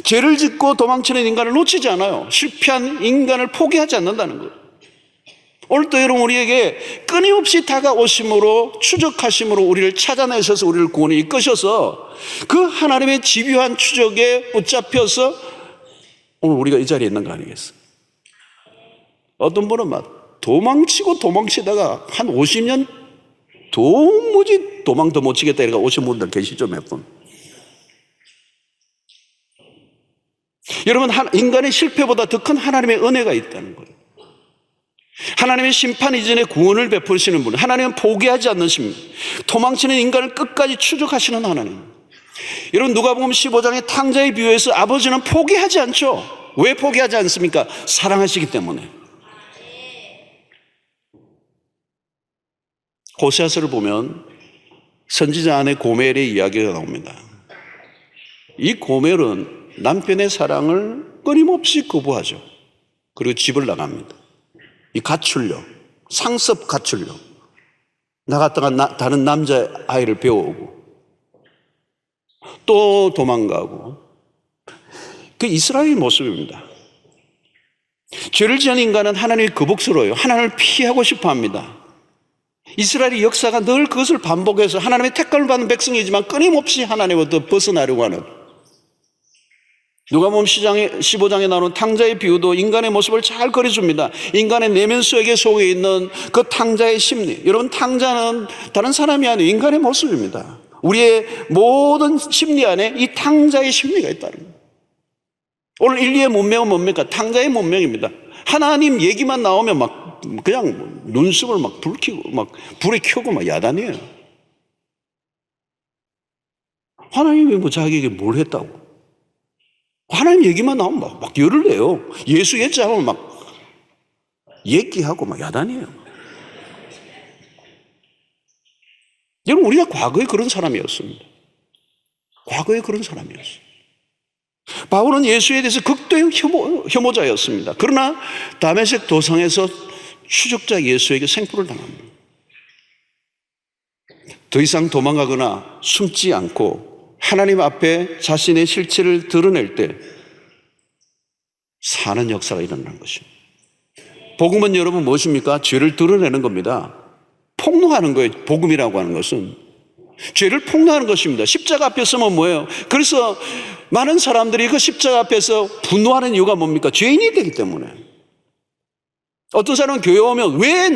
죄를 짓고 도망치는 인간을 놓치지 않아요. 실패한 인간을 포기하지 않는다는 거예요. 오늘도 여러분 우리에게 끊임없이 다가오심으로 추적하심으로 우리를 찾아내셔서 우리를 구원에 이끄셔서 그 하나님의 집요한 추적에 붙잡혀서 오늘 우리가 이 자리에 있는 거 아니겠어요? 어떤 분은 막 도망치다가 한 50년 도무지 도망도 못 치겠다 이러니까 오신 분들 계시죠, 몇 분. 여러분, 인간의 실패보다 더 큰 하나님의 은혜가 있다는 거예요. 하나님의 심판 이전에 구원을 베푸시는 분, 하나님은 포기하지 않는 신, 도망치는 인간을 끝까지 추적하시는 하나님. 여러분, 누가복음 15장의 탕자의 비유에서 아버지는 포기하지 않죠. 왜 포기하지 않습니까? 사랑하시기 때문에. 호세아서를 보면 선지자 아내 고멜의 이야기가 나옵니다. 이 고멜은 남편의 사랑을 끊임없이 거부하죠. 그리고 집을 나갑니다. 이 가출녀, 상습 가출녀. 나갔다가 다른 남자 아이를 배워오고 또 도망가고. 그 이스라엘의 모습입니다. 죄를 지은 인간은 하나님이 거북스러워요. 하나님을 피하고 싶어 합니다. 이스라엘의 역사가 늘 그것을 반복해서 하나님의 택감을 받는 백성이지만 끊임없이 하나님으로부터 벗어나려고 하는, 누가복음 15장에 나오는 탕자의 비유도 인간의 모습을 잘 그려줍니다. 인간의 내면 속에 있는 그 탕자의 심리. 여러분, 탕자는 다른 사람이 아니고 인간의 모습입니다. 우리의 모든 심리 안에 이 탕자의 심리가 있다는 거예요. 오늘 인류의 문명은 뭡니까? 탕자의 문명입니다. 하나님 얘기만 나오면 막 그냥 눈썹을 막 불키고 막 불에 켜고 막 야단해요. 하나님이 뭐 자기에게 뭘 했다고? 하나님 얘기만 나오면 막 열을 내요. 예수 얘기하면 막 얘기하고 막 야단해요. 여러분, 우리가 과거에 그런 사람이었습니다. 과거에 그런 사람이었어요. 바울은 예수에 대해서 극도의 혐오자였습니다. 그러나 다메섹 도상에서 추적자 예수에게 생포를 당합니다. 더 이상 도망가거나 숨지 않고 하나님 앞에 자신의 실체를 드러낼 때 사는 역사가 일어나는 것입니다. 복음은 여러분 무엇입니까? 죄를 드러내는 겁니다. 폭로하는 거예요. 복음이라고 하는 것은 죄를 폭로하는 것입니다. 십자가 앞에 서면 뭐예요? 그래서 많은 사람들이 그 십자가 앞에서 분노하는 이유가 뭡니까? 죄인이 되기 때문에. 어떤 사람은 교회 오면 왜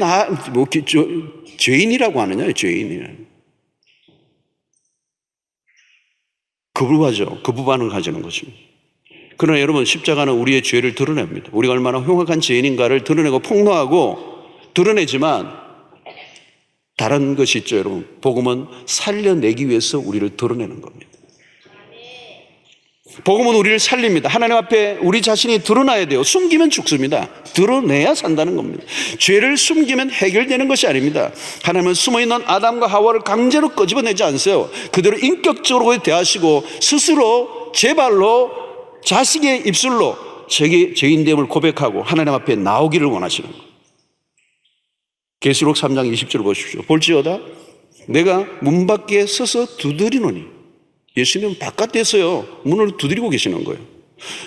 죄인이라고 하느냐? 죄인이라는. 거부 반응을 가지는 것입니다. 그러나 여러분, 십자가는 우리의 죄를 드러냅니다. 우리가 얼마나 흉악한 죄인인가를 드러내고 폭로하고 드러내지만 다른 것이 있죠, 여러분. 복음은 살려내기 위해서 우리를 드러내는 겁니다. 복음은 우리를 살립니다. 하나님 앞에 우리 자신이 드러나야 돼요. 숨기면 죽습니다. 드러내야 산다는 겁니다. 죄를 숨기면 해결되는 것이 아닙니다. 하나님은 숨어있는 아담과 하와를 강제로 끄집어내지 않으세요. 그대로 인격적으로 대하시고 스스로 제 발로 자식의 입술로 죄인됨을 고백하고 하나님 앞에 나오기를 원하시는 거예요. 계시록 3장 20절 보십시오. 볼지어다 내가 문 밖에 서서 두드리노니. 예수님은 바깥에서요 문을 두드리고 계시는 거예요.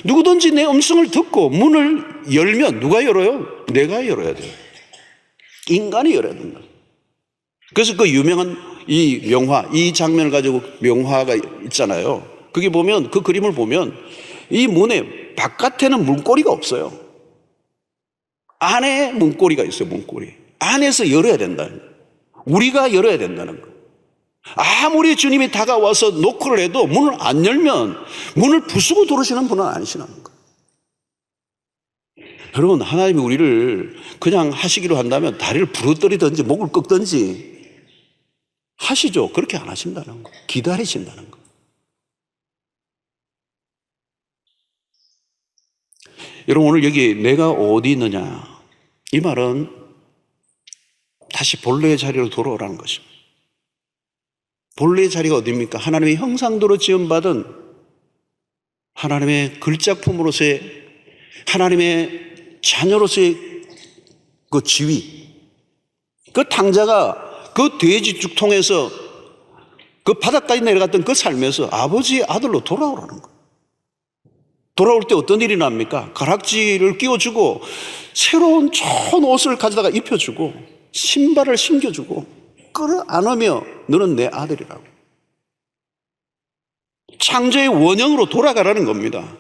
누구든지 내 음성을 듣고 문을 열면 누가 열어요? 내가 열어야 돼요. 인간이 열어야 된다. 그래서 그 유명한 이 명화, 이 장면을 가지고 명화가 있잖아요. 그게 보면, 그 그림을 보면 이 문에 바깥에는 문고리가 없어요. 안에 문고리가 있어요. 문고리. 안에서 열어야 된다는 거예요. 우리가 열어야 된다는 거예요. 아무리 주님이 다가와서 노크를 해도 문을 안 열면 문을 부수고 들어오시는 분은 아니시라는 거예요. 여러분, 하나님이 우리를 그냥 하시기로 한다면 다리를 부러뜨리든지 목을 꺾든지 하시죠. 그렇게 안 하신다는 거예요. 기다리신다는 거예요. 여러분, 오늘 여기 내가 어디 있느냐, 이 말은 다시 본래의 자리로 돌아오라는 것입니다. 본래의 자리가 어디입니까? 하나님의 형상대로 지음받은 하나님의 걸작품으로서의, 하나님의 자녀로서의 그 지위, 그 탕자가 그 돼지 죽통에서 그 바닥까지 내려갔던 그 삶에서 아버지의 아들로 돌아오라는 거예요. 돌아올 때 어떤 일이 납니까? 가락지를 끼워주고 새로운 좋은 옷을 가져다가 입혀주고 신발을 신겨주고 끌어안으며 너는 내 아들이라고. 창조의 원형으로 돌아가라는 겁니다.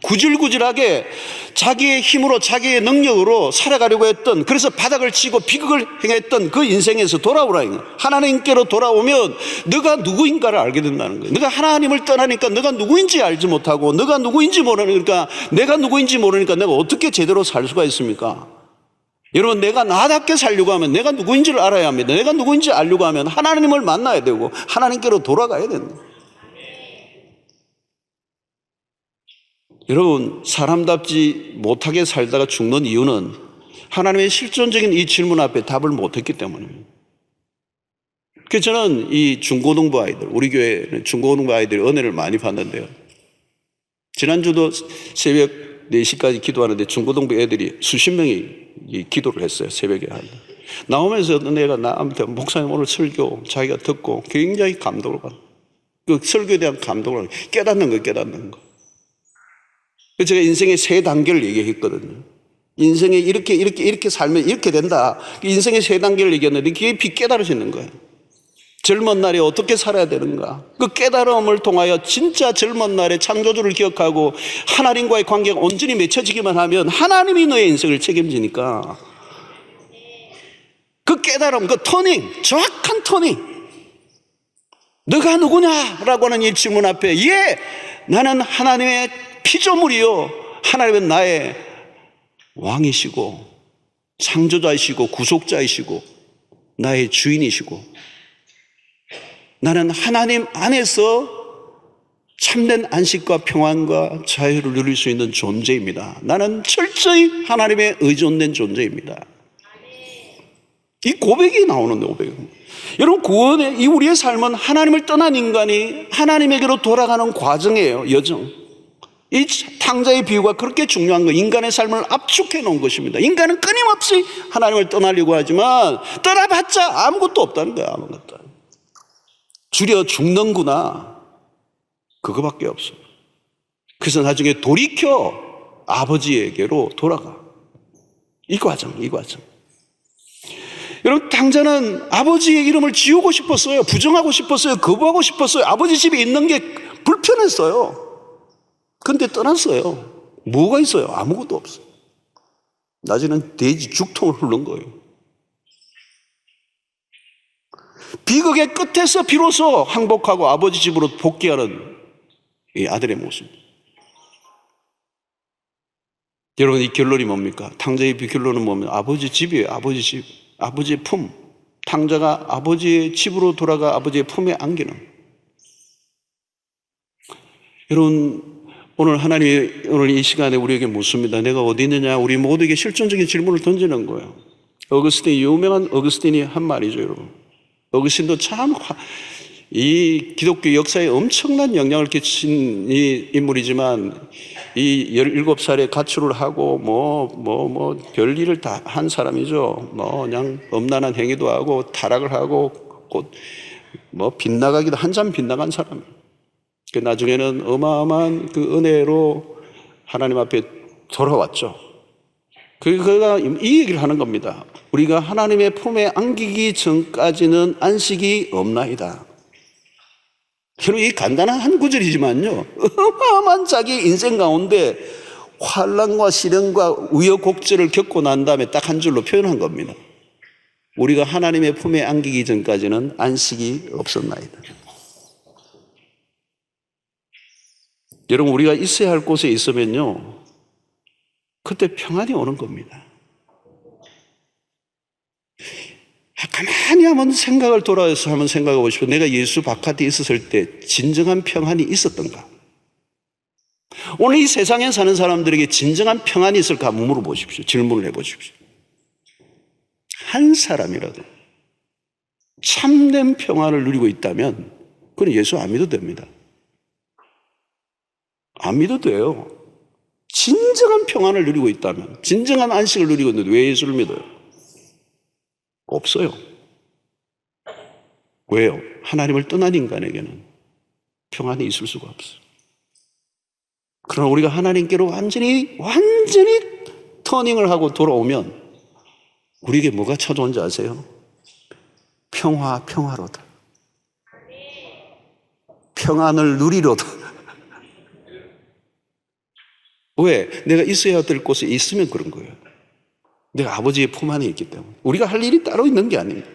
구질구질하게 자기의 힘으로 자기의 능력으로 살아가려고 했던, 그래서 바닥을 치고 비극을 행했던 그 인생에서 돌아오라는 거예요. 하나님께로 돌아오면 너가 누구인가를 알게 된다는 거예요. 너가 하나님을 떠나니까 너가 누구인지 알지 못하고, 너가 누구인지 모르니까, 내가 누구인지 모르니까 내가 어떻게 제대로 살 수가 있습니까? 여러분, 내가 나답게 살려고 하면 내가 누구인지를 알아야 합니다. 내가 누구인지 알려고 하면 하나님을 만나야 되고 하나님께로 돌아가야 됩니다. 여러분, 사람답지 못하게 살다가 죽는 이유는 하나님의 실존적인 이 질문 앞에 답을 못했기 때문입니다. 그래서 저는 이 중고등부 아이들, 우리 교회는 중고등부 아이들이 은혜를 많이 받는데요. 지난주도 새벽 4시까지 기도하는데 중고등부 애들이 수십 명이 기도를 했어요. 새벽에. 나오면서 내가 나한테 목사님 오늘 설교 자기가 듣고 굉장히 감동을 받아. 그 설교에 대한 감동을 깨닫는 거. 제가 인생의 3단계를 얘기했거든요. 인생에 이렇게 살면 이렇게 된다. 인생의 3단계를 얘기했는데 그게 깨달아지는 거예요. 젊은 날에 어떻게 살아야 되는가. 그 깨달음을 통하여 진짜 젊은 날에 창조주를 기억하고 하나님과의 관계가 온전히 맺혀지기만 하면 하나님이 너의 인생을 책임지니까 그 깨달음, 그 터닝, 정확한 터닝. 너가 누구냐라고 하는 이 질문 앞에 나는 하나님의 피조물이요, 하나님은 나의 왕이시고 창조자이시고 구속자이시고 나의 주인이시고 나는 하나님 안에서 참된 안식과 평안과 자유를 누릴 수 있는 존재입니다. 나는 철저히 하나님의 의존된 존재입니다. 이 고백이 나오는 고백입니다. 여러분, 구원의 이 우리의 삶은 하나님을 떠난 인간이 하나님에게로 돌아가는 과정이에요. 여정. 이 탕자의 비유가 그렇게 중요한 거예요. 인간의 삶을 압축해 놓은 것입니다. 인간은 끊임없이 하나님을 떠나려고 하지만 떠나봤자 아무것도 없다는 거예요. 아무것도. 줄여 죽는구나, 그거밖에 없어요. 그래서 나중에 돌이켜 아버지에게로 돌아가. 이 과정. 여러분, 탕자는 아버지의 이름을 지우고 싶었어요. 부정하고 싶었어요. 거부하고 싶었어요. 아버지 집에 있는 게 불편했어요. 근데 떠났어요. 뭐가 있어요? 아무것도 없어요. 낮에는 돼지 죽통을 흐른 거예요. 비극의 끝에서 비로소 항복하고 아버지 집으로 복귀하는 이 아들의 모습. 여러분, 이 결론이 뭡니까? 탕자의 결론은 뭡니까? 아버지 집이에요. 아버지 집, 아버지의 품. 탕자가 아버지의 집으로 돌아가 아버지의 품에 안기는. 여러분, 오늘 하나님이 오늘 이 시간에 우리에게 묻습니다. 내가 어디 있느냐? 우리 모두에게 실존적인 질문을 던지는 거예요. 유명한 어거스틴이 한 말이죠, 여러분. 어거스틴도 참 이 기독교 역사에 엄청난 영향을 끼친 이 인물이지만 이 17살에 가출을 하고 별일을 다 한 사람이죠. 그냥 음란한 행위도 하고 타락을 하고 빗나가기도 한참 빗나간 사람. 나중에는 어마어마한 그 은혜로 하나님 앞에 돌아왔죠. 그가 이 얘기를 하는 겁니다. 우리가 하나님의 품에 안기기 전까지는 안식이 없나이다. 여러분, 이 간단한 한 구절이지만요, 어마어마한 자기 인생 가운데 환난과 시련과 우여곡절을 겪고 난 다음에 딱 한 줄로 표현한 겁니다. 우리가 하나님의 품에 안기기 전까지는 안식이 없었나이다. 여러분, 우리가 있어야 할 곳에 있으면요, 그때 평안이 오는 겁니다. 가만히 한번 생각을 돌아서 한번 생각해 보십시오. 내가 예수 바깥에 있었을 때 진정한 평안이 있었던가? 오늘 이 세상에 사는 사람들에게 진정한 평안이 있을까 한번 물어보십시오. 질문을 해보십시오. 한 사람이라도 참된 평안을 누리고 있다면 그건 예수 안 믿어도 됩니다. 안 믿어도 돼요. 진정한 평안을 누리고 있다면, 진정한 안식을 누리고 있는데 왜 예수를 믿어요? 없어요. 왜요? 하나님을 떠난 인간에게는 평안이 있을 수가 없어요. 그러나 우리가 하나님께로 완전히 터닝을 하고 돌아오면 우리에게 뭐가 찾아온지 아세요? 평화로다. 평안을 누리로다. 왜? 내가 있어야 될 곳에 있으면 그런 거예요. 내가 아버지의 품 안에 있기 때문에. 우리가 할 일이 따로 있는 게 아닙니다.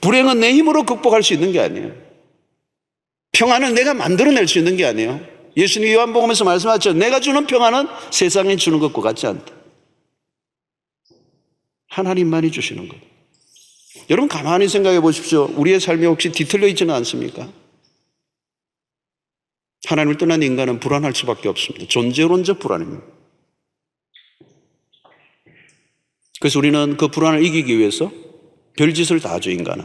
불행은 내 힘으로 극복할 수 있는 게 아니에요. 평안은 내가 만들어낼 수 있는 게 아니에요. 예수님이 요한복음에서 말씀하셨죠. 내가 주는 평안은 세상에 주는 것과 같지 않다. 하나님만이 주시는 것. 여러분 가만히 생각해 보십시오. 우리의 삶이 혹시 뒤틀려 있지는 않습니까? 하나님을 떠난 인간은 불안할 수밖에 없습니다. 존재론적 불안입니다. 그래서 우리는 그 불안을 이기기 위해서 별짓을 다 하죠, 인간은.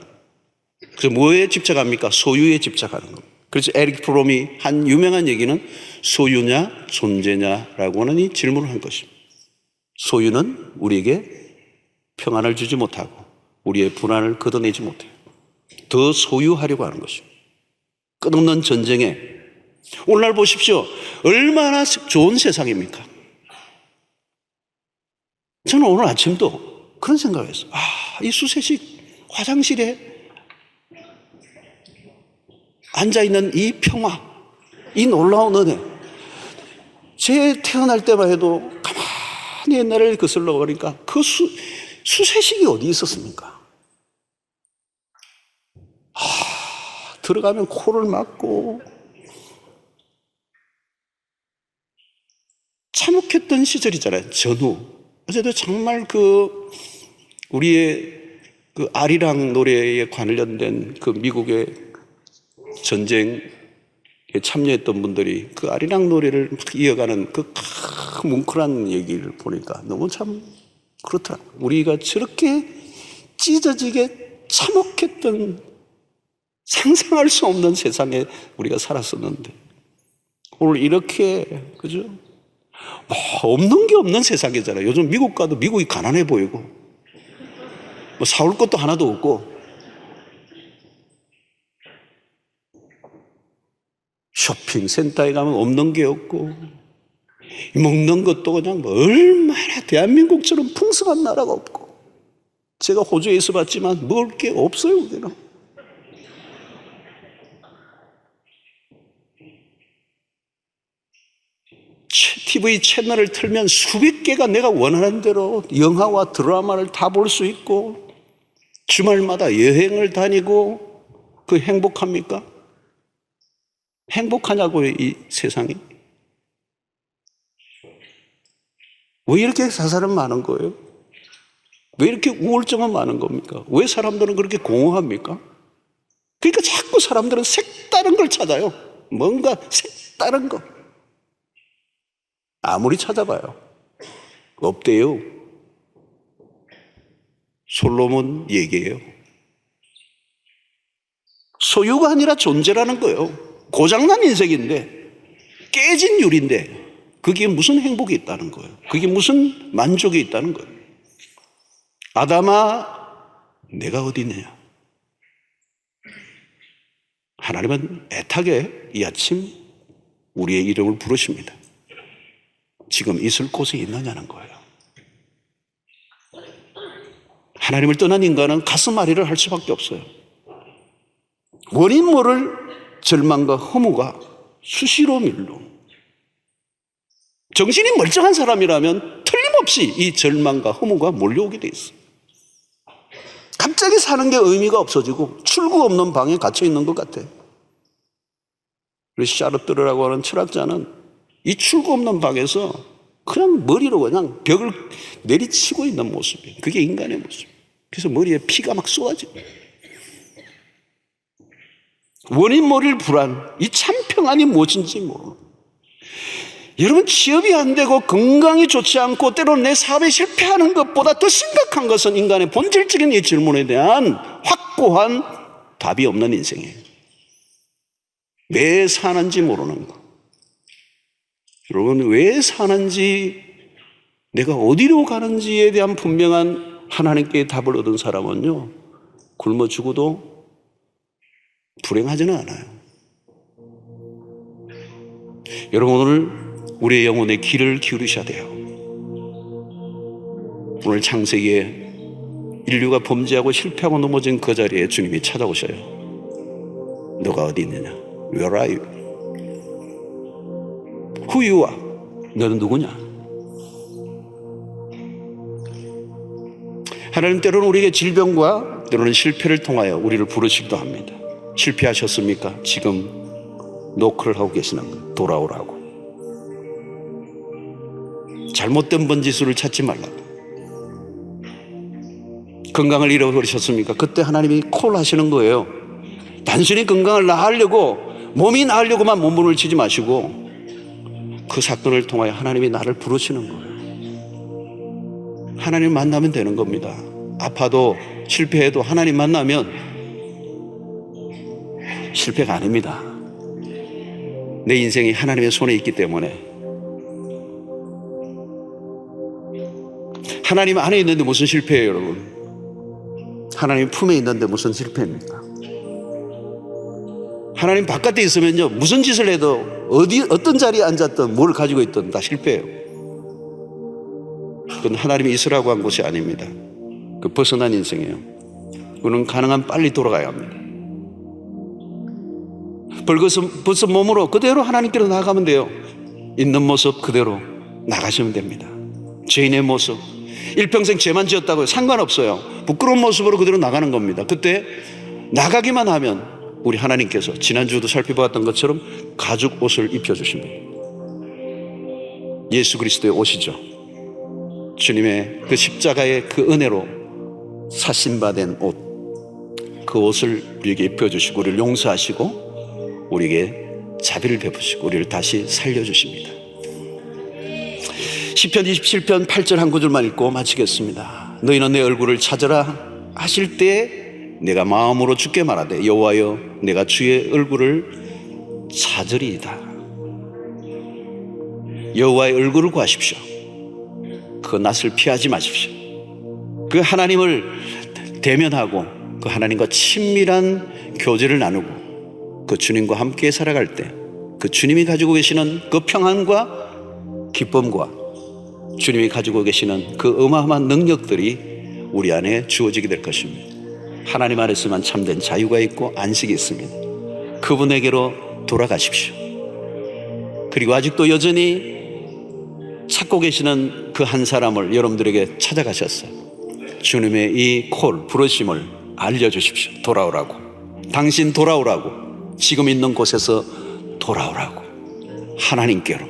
그래서 뭐에 집착합니까? 소유에 집착하는 겁니다. 그래서 에릭 프롬이 한 유명한 얘기는 소유냐 존재냐라고 하는 이 질문을 한 것입니다. 소유는 우리에게 평안을 주지 못하고 우리의 불안을 걷어내지 못해요. 더 소유하려고 하는 것입니다. 끝없는 전쟁에 오늘날 보십시오. 얼마나 좋은 세상입니까? 저는 오늘 아침도 그런 생각을 했어요. 이 수세식 화장실에 앉아있는 이 평화, 이 놀라운 은혜. 제 태어날 때만 해도 가만히 옛날을 거슬러 보니까 그 수세식이 어디 있었습니까? 들어가면 코를 막고 참혹했던 시절이잖아요. 전후. 어제도 정말 우리의 아리랑 노래에 관련된 미국의 전쟁에 참여했던 분들이 그 아리랑 노래를 막 이어가는 뭉클한 얘기를 보니까 너무 참 그렇더라고요. 우리가 저렇게 찢어지게 참혹했던 상상할 수 없는 세상에 우리가 살았었는데 오늘 이렇게 그죠? 없는 게 없는 세상이잖아요. 요즘 미국 가도 미국이 가난해 보이고 사올 것도 하나도 없고 쇼핑센터에 가면 없는 게 없고 먹는 것도 그냥 얼마나 대한민국처럼 풍성한 나라가 없고 제가 호주에 있어 봤지만 먹을 게 없어요. 우리는. TV 채널을 틀면 수백 개가 내가 원하는 대로 영화와 드라마를 다 볼 수 있고 주말마다 여행을 다니고 행복합니까? 행복하냐고요, 이 세상이? 왜 이렇게 사살은 많은 거예요? 왜 이렇게 우울증은 많은 겁니까? 왜 사람들은 그렇게 공허합니까? 그러니까 자꾸 사람들은 색다른 걸 찾아요. 뭔가 색다른 거. 아무리 찾아봐요. 없대요. 솔로몬 얘기예요. 소유가 아니라 존재라는 거예요. 고장난 인생인데 깨진 유리인데 그게 무슨 행복이 있다는 거예요. 그게 무슨 만족이 있다는 거예요. 아담아 내가 어디 있느냐. 하나님은 애타게 이 아침 우리의 이름을 부르십니다. 지금 있을 곳에 있느냐는 거예요. 하나님을 떠난 인간은 가슴앓이를 할 수밖에 없어요. 원인 모를 절망과 허무가 수시로 밀로. 정신이 멀쩡한 사람이라면 틀림없이 이 절망과 허무가 몰려오게 돼 있어요. 갑자기 사는 게 의미가 없어지고 출구 없는 방에 갇혀 있는 것 같아요. 그래서 샤르트르라고 하는 철학자는 이 출구 없는 방에서 그냥 머리로 그냥 벽을 내리치고 있는 모습이에요. 그게 인간의 모습. 그래서 머리에 피가 막 쏟아지고. 원인 모를 불안, 이 참 평안이 무엇인지 모르는. 여러분 취업이 안 되고 건강이 좋지 않고 때로는 내 사업에 실패하는 것보다 더 심각한 것은 인간의 본질적인 이 질문에 대한 확고한 답이 없는 인생이에요. 왜 사는지 모르는 것. 여러분, 왜 사는지, 내가 어디로 가는지에 대한 분명한 하나님께 답을 얻은 사람은요, 굶어 죽어도 불행하지는 않아요. 여러분, 오늘 우리의 영혼의 귀를 기울이셔야 돼요. 오늘 창세기에 인류가 범죄하고 실패하고 넘어진 그 자리에 주님이 찾아오셔요. 너가 어디 있느냐? Where are you? Who you are? 너는 누구냐? 하나님 때로는 우리에게 질병과 때로는 실패를 통하여 우리를 부르시기도 합니다. 실패하셨습니까? 지금 노크를 하고 계시는 거예요. 돌아오라고. 잘못된 번지수를 찾지 말라고. 건강을 잃어버리셨습니까? 그때 하나님이 콜 하시는 거예요. 단순히 건강을 나으려고, 몸이 나으려고만 몸부림을 치지 마시고 그 사건을 통하여 하나님이 나를 부르시는 거예요. 하나님 만나면 되는 겁니다. 아파도 실패해도 하나님 만나면 실패가 아닙니다. 내 인생이 하나님의 손에 있기 때문에. 하나님 안에 있는데 무슨 실패예요, 여러분? 하나님 품에 있는데 무슨 실패입니까? 하나님 바깥에 있으면요, 무슨 짓을 해도 어떤 자리에 앉았든 뭘 가지고 있든 다 실패예요. 그건 하나님이 있으라고 한 곳이 아닙니다. 그 벗어난 인생이에요. 그는 가능한 빨리 돌아가야 합니다. 벌써 몸으로 그대로 하나님께로 나아가면 돼요. 있는 모습 그대로 나가시면 됩니다. 죄인의 모습, 일평생 죄만 지었다고 상관없어요. 부끄러운 모습으로 그대로 나가는 겁니다. 그때 나가기만 하면 우리 하나님께서 지난주도 살펴보았던 것처럼 가죽 옷을 입혀주십니다. 예수 그리스도의 옷이죠. 주님의 그 십자가의 그 은혜로 사신받은 옷, 그 옷을 우리에게 입혀주시고 우리를 용서하시고 우리에게 자비를 베푸시고 우리를 다시 살려주십니다. 시편 27편 8절 한 구절만 읽고 마치겠습니다. 너희는 내 얼굴을 찾으라 하실 때 내가 마음으로 주께 말하되 여호와여 내가 주의 얼굴을 찾으리이다. 여호와의 얼굴을 구하십시오. 그 낯을 피하지 마십시오. 그 하나님을 대면하고 그 하나님과 친밀한 교제를 나누고 그 주님과 함께 살아갈 때 그 주님이 가지고 계시는 그 평안과 기쁨과 주님이 가지고 계시는 그 어마어마한 능력들이 우리 안에 주어지게 될 것입니다. 하나님 안에서만 참된 자유가 있고 안식이 있습니다. 그분에게로 돌아가십시오. 그리고 아직도 여전히 찾고 계시는 그 한 사람을 여러분들에게 찾아가셨어요. 주님의 이 콜, 부르심을 알려주십시오. 돌아오라고. 당신 돌아오라고. 지금 있는 곳에서 돌아오라고. 하나님께로.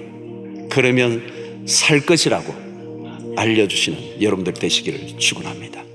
그러면 살 것이라고 알려주시는 여러분들 되시기를 축원합니다.